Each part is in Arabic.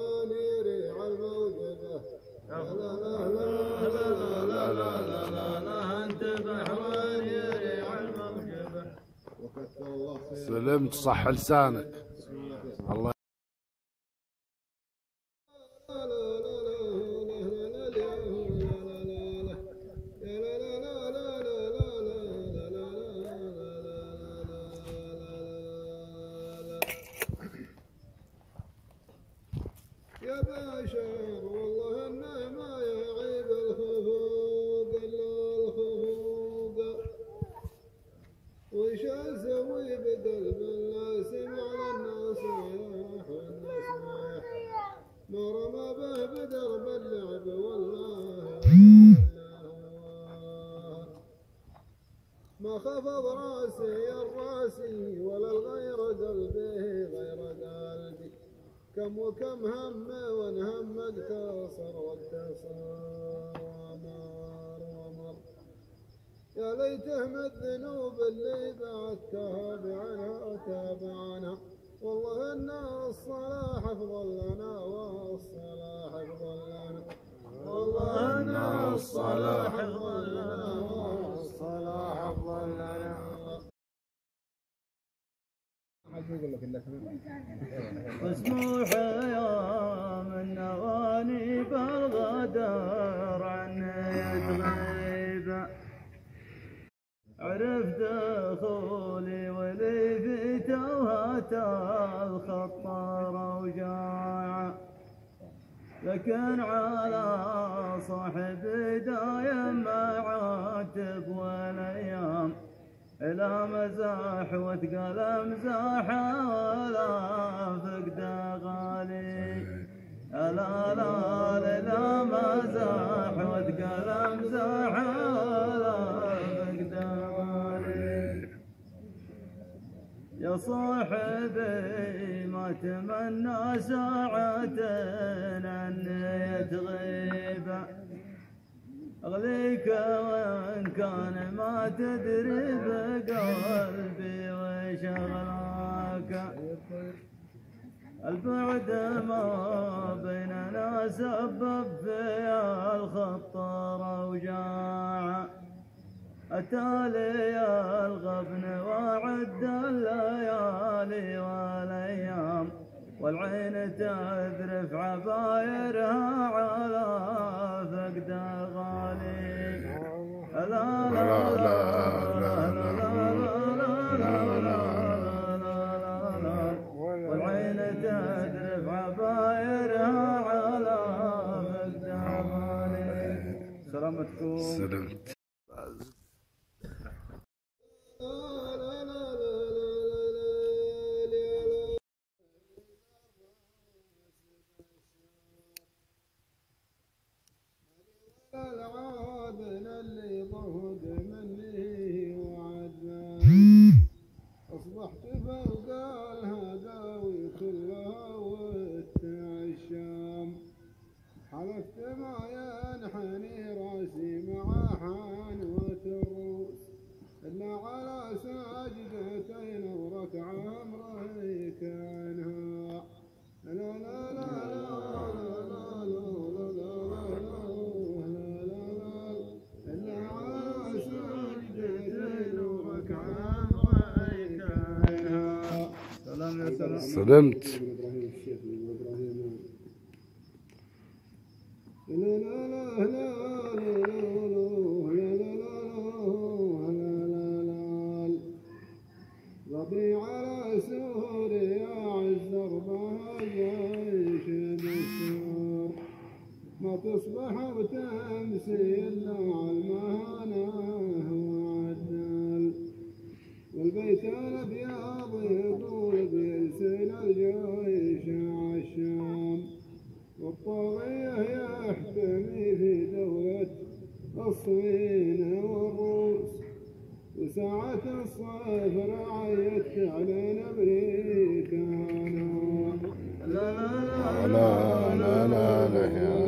حواني ريع الموجبة لا لا لا لا لا لا لا لا انتبه حواني ريع الموجبة. وكتب الله خير. سلمت صح لسانك. الله يا بشر والله انه ما يعيب الخفوق الا الخفوق. وش اسوي بقلب الناس على النصيح والنصيح. ما رمى به بدرب اللعب والله ما خفض راسي الراسي ولا الغير قلبي غير قلبي. كم وكم هم وانهم اقتصر واقتصر ومر. يا ليتهم الذنوب اللي بعد تابعنها. والله ان الصلاح افضل لنا والصلاح افضل لنا. والله ان الصلاح افضل لنا والصلاح افضل لنا. مسموح يا من نواني بالغدر عني تغيب. عرف دخولي ولي في توهة الخطار وجاع. لكن على صاحبي دايم ما عاتب والايام. إلى مزاح وثقل مزاحه ولا فقد غالي. لا لا لا مزاح وثقل مزاحه ولا فقد غالي. يا صاحبي ما تمنى ساعة أني تغيب. أغليك وإن كان ما تدري بقلبي وش أغلاك. البعد ما بيننا سبب في الخطر وجاع. أتالي الغبن وعد الليالي والأيام. والعين تذرف عبايرها على فقد غالي. لا لا لا لا لا. والعين تذرف عبايرها على فقد غالي. سلامتكم. سلمت. العابن اللي ضهد مني وعدني. اصبحت فوق الهداوي كلها والتعشام. حلفت ما ينحني راسي مع حانوة الروس الا على ساجدتين وركعة امري كانها. لا لا لا سلمت. ربي على سوريا عز ربها جيش النسور. ما تصبح وتمسي الا المهانه وعدل. والبيت الابيض يطول بيرسل الجيش عالشام. والطاغيه يحتمي في دوله الصين والروس. وساعة الصيف رعيت علينا امريكانا. لا لا لا لا لا لا.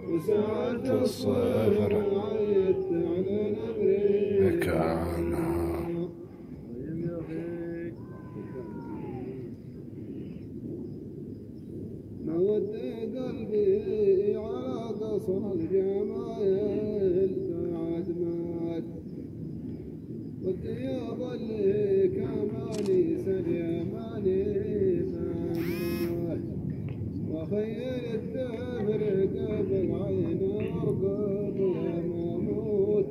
وساعة الصيف رعيت علينا امريكانا. ود قلبي على قصر الجمايل بعد مات والدياض اللي كماني سليماني مات وخيل الدبر قبل عين ارقب لما اموت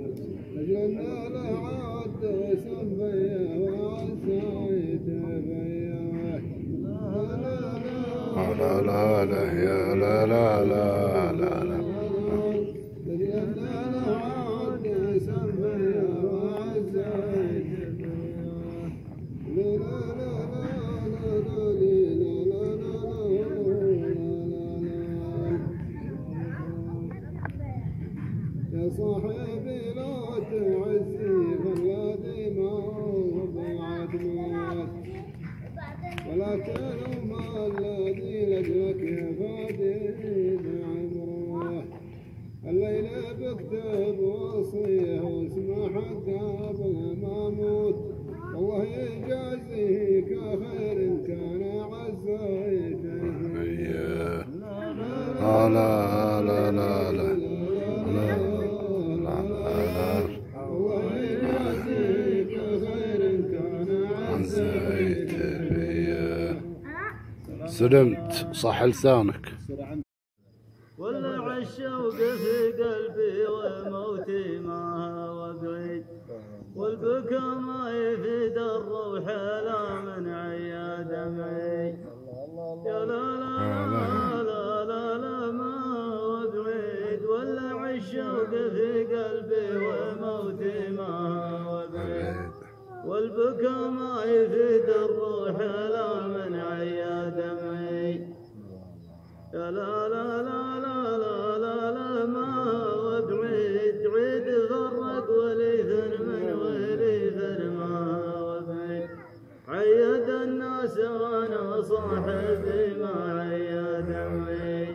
اجل النار عاد سمية وعسايت بيا لا لا لا يا لا لا لا لا لا يا صاحبي لا تعزي فالذي ما هو بعد مات ولكن ما الذي لجلك يا فادي بعمره الليلة بكتب وصيه واسمع حقه قبل ما اموت والله يجازيك خير ان كان عزيته لا لا لا لا لا الله يجازيك خير ان كان عزيته سلمت صح لسانك. ولع الشوق في قلبي وموتي ما هو بعيد والبكا ما يفيد الروح لا من عيا دمعي يا لا لا لا لا لا ما هو بعيد ولع الشوق في قلبي وموتي ما هو بعيد والبكا ما يفيد الروح لا من عيا دمعي يا لا لا لا لا لا لا لا ما هو بعيد عيد فرق وليثن من وليثن ما هو بعيد عيد الناس وانا صاحبي ما عيا دمعي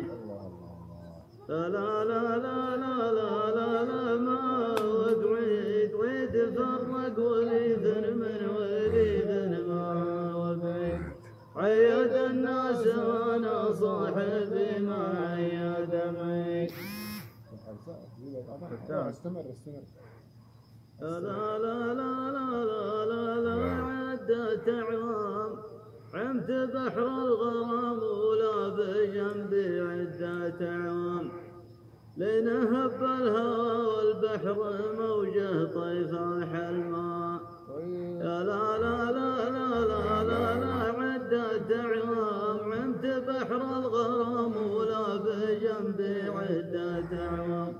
لا لا لا لا لا لا لا لا ما هو بعيد عيد فرق وليثن من وليثن ما هو بعيد عيد الناس وانا صاحبي معي يا دمعي استمر لا لا لا لا لا لا لا عدت اعوام عمت بحر الغرام ولا بجنبي عدت اعوام لنهب الهوى والبحر موجه طيفاح الماء يا لا لا لا لا لا لا لا عدت اعوام عمت بحر الغرام ولا بجنبي عدت اعوام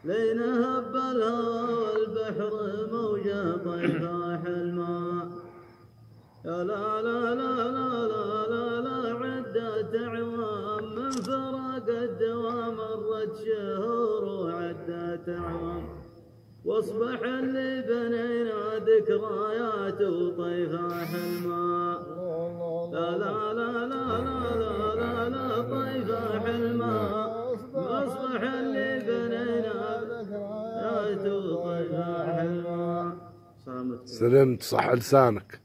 لينهب الهوى والبحر موجه طيفاح الماء يا لا لا لا لا لا لا لا عدت اعوام من فراق الدوام مرت شهور وعدت اعوام واصبح اللي بنينا ذكريات وطيفاح الماء لا لا لا لا لا لا لا لا طيفاح الماء واصبح اللي بنينا ذكريات وطيفاح الماء سلمت صح لسانك.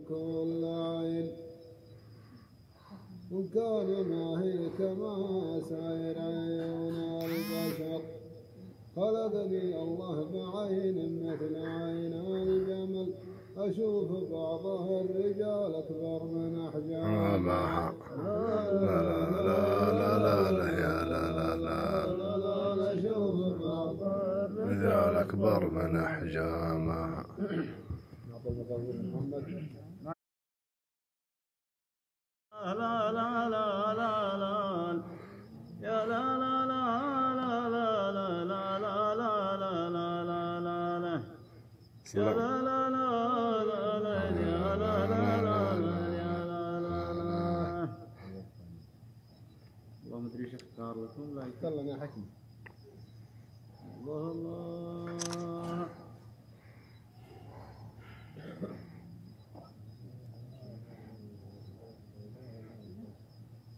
كل عين وكان ما هي كما سائر عيون البشر خلقني الله بعين مثل عين الجمل أشوف بعض الرجال أكبر من أحجام لا لا لا لا لا لا يا لا لا لا أشوف بعض الرجال أكبر من أحجامها. لا لا لا لا لا يا لا لا لا لا لا لا لا لا لا لا لا لا لا لا يا لا لا لا لا لا يا لا لا لا يا لا لا لا والله ما ادري ايش اختار لكم لا يلا يا حكم الله الله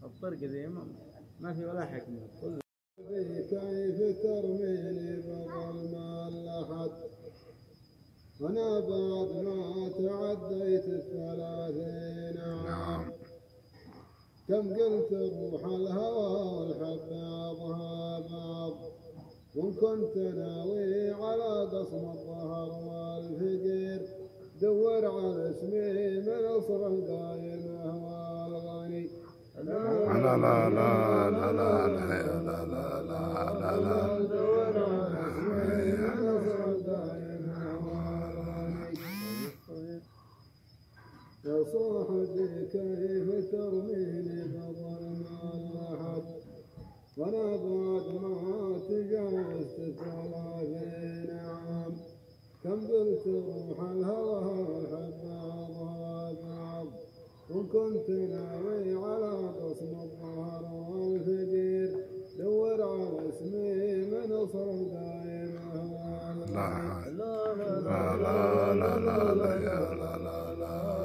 الطرق ذي ما في ولا حكمة كيف ترميني بظل ما لحد وانا بعد ما تعديت 30 عام كم قلت روح الهوى والحباب هاباب، وإن كنت ناوي على قصم الظهر والفقير دور على اسمي من أصر القايم هو الغني. لا لا لا لا لا لا لا لا لا لا دور على اسمي من أصر القايم هو الغني. يا صاحبي كيف ترميني بظلم الأحد، وأنا بعد ما تجاوزت 30 عام. كم قلت روح الهوى والحباب هاباب، وإن كنت ناوي على قصم الظهر والفقير دور على اسمي من أصر القايم هو الغني. لا لا لا لا لا لا يا لا لا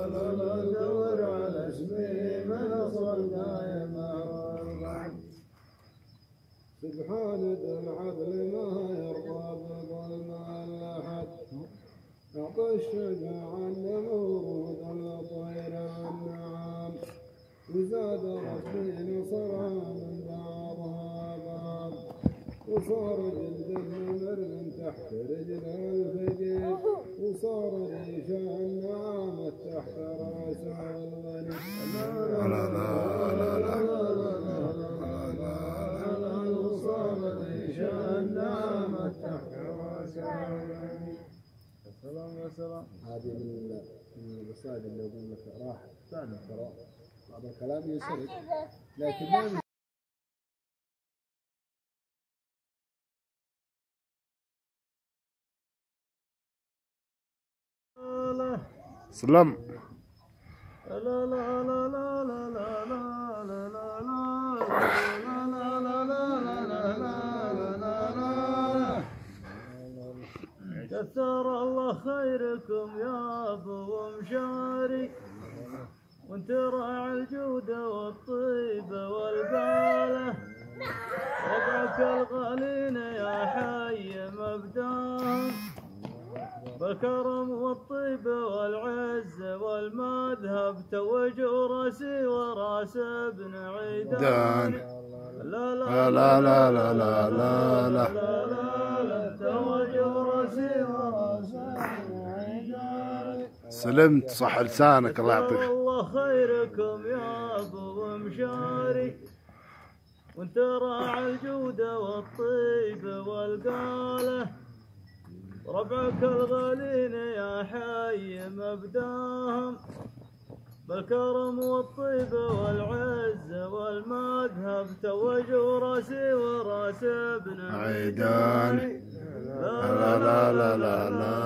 لا دور على اسمي من أصر القايم هو الغني. سبحان ذو العدل ما يرضى بظلم الأحد، أعطى الشجاع النمرود الطير النعام، وزاد ربي نصرا من بعضها باب، وصار جلد النمر من تحت رجل الفقير، وصار ريش النعامة تحت راس الغني. لا لا لا لا هذه من الرسائل اللي يقول لك راح فعلا ترى بعض الكلام ينسرد لكن ما سلام. لا لا لا لا لا لا لا لا كثر الله خيركم يا ابو مشاري، وانت راعي الجود والطيب والباله، ربعك الغالين يا حي مبداه، بالكرم والطيب والعز والمذهب توجوا راسي وراس ابن عيدان. لا لا لا لا لا لا لا لا توجوا راسي وراس ابن عيدان. سلمت صح لسانك الله يعطيك. الله خيركم يا ابو مشاري، وانت راعي الجود والطيب والقاله، ربعك الغالين يا حي مبداهم، بالكرم والطيب والعز والمذهب توجوا راسي وراس ابن عيدان. لا لا لا لا لا لا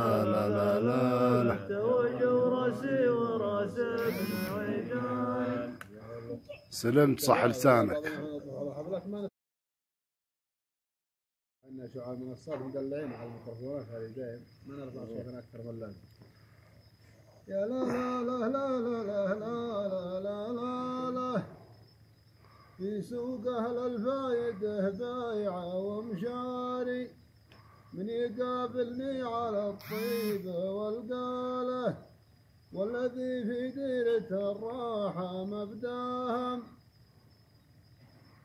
لا لا توجوا راسي وراس ابن عيدان. سلمت صح لسانك. عندنا شعار منصات مدلعين على الميكروفونات هذه دايم ما نرفع صوتنا اكثر من اللازم. يا لا لا لا لا لا لا لا لا لا، في سوق اهل الفايده بايعه ومشاري، من يقابلني على الطيبه والقاله، والذي في ديرة الراحه مبداهم،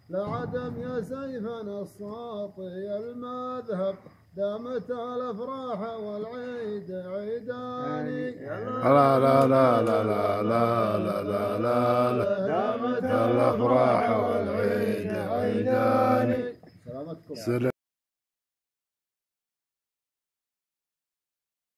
لا عدم يا سيفنا الساطي المذهب، دامت الافراح والعيد عيداني. لا لا لا لا لا لا لا لا لا دامت الافراح والعيد عيداني. سلامتكم. سلام.